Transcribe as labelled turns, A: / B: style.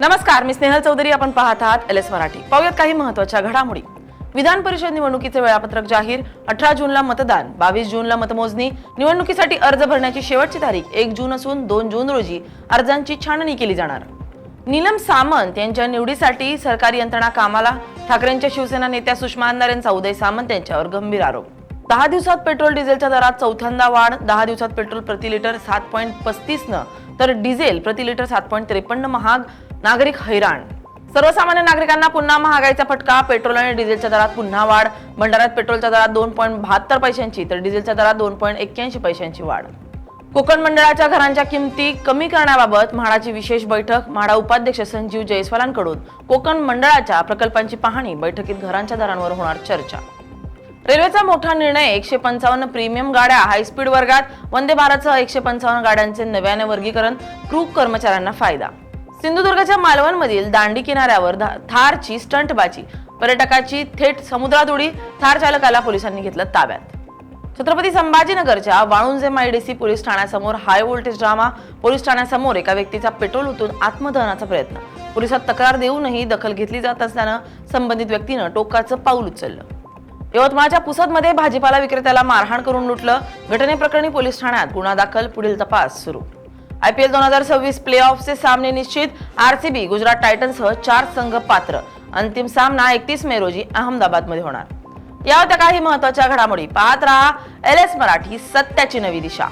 A: नमस्कार, मी स्नेहल चौधरी. आपण पाहत आहात LS मराठी. पाहूयात काही महत्त्वाच्या घडामोडी. विधान परिषद निवडणुकीचे वेळापत्रक जाहीर. 18 जूनला मतदान, 22 जूनला मतमोजणी. निवडणुकीसाठी अर्ज भरण्याची शेवटची तारीख 1 जून असून 2 जून रोजी अर्जांची छाननी केली जाणार. नीलम सामंत यांच्या निवडीसाठी सरकारी यंत्रणा कामाला. ठाकरेंच्या शिवसेना नेत्या सुषमा अंधारे यांचा उदय सामंत यांच्यावर गंभीर आरोप. 10 दिवसात पेट्रोल डिझेलच्या दरात चौथ्यांदा वाढ. 10 दिवसात पेट्रोल प्रति लिटर 7.35 न तर डिझेल प्रति लिटर 7.53 महाग. नागरिक हैराण. सर्वसामान्य नागरिकांना पुन्हा महागाईचा फटका. पेट्रोल आणि डिझेलच्या दरात पुन्हा वाढ. भंडाऱ्यात पेट्रोलच्या दरात 2.72 पैशांची तर डिझेलच्या दरात 2.81 पैशांची वाढ. कोकण मंडळाच्या घरांच्या किमती कमी करण्याबाबत म्हाडाची विशेष बैठक. म्हाडा उपाध्यक्ष संजीव जयस्वालांकडून कोकण मंडळाच्या प्रकल्पांची पाहणी. बैठकीत घरांच्या दरांवर होणार चर्चा. रेल्वेचा मोठा निर्णय. 155 प्रीमियम गाड्या हायस्पीड वर्गात. वंदे भारतसह 155 गाड्यांचे नव्याने वर्गीकरण. क्रू कर्मचाऱ्यांना फायदा. सिंधुदुर्गच्या मालवणमधील दांडी किनाऱ्यावर थारची स्टंटबाजी. पर्यटकाची थेट समुद्रात उडी. थार चालकाला पोलिसांनी घेतलं ताब्यात. छत्रपती संभाजीनगरच्या वाळुंजे मायडीसी पोलीस ठाण्यासमोर हाय व्होल्टेज ड्रामा. पोलीस ठाण्यासमोर एका व्यक्तीचा पेट्रोल ओतून आत्मदहनाचा प्रयत्न. पोलिसात तक्रार देऊनही दखल घेतली जात असल्यानं संबंधित व्यक्तीनं टोकाचं पाऊल उचललं. यवतमाळच्या पुसदमध्ये भाजीपाला विक्रेत्याला मारहाण करून लुटलं. घटनेप्रकरणी पोलीस ठाण्यात गुन्हा दाखल. पुढील तपास सुरू. IPL 2026 प्लेऑफचे सामने निश्चित. RCB गुजरात टायटन्ससह 4 संघ पात्र. अंतिम सामना 31 मे रोजी अहमदाबादमध्ये होणार. या होत्या काही महत्त्वाच्या घडामोडी. पाहत रहा LS मराठी, सत्याची नवी दिशा.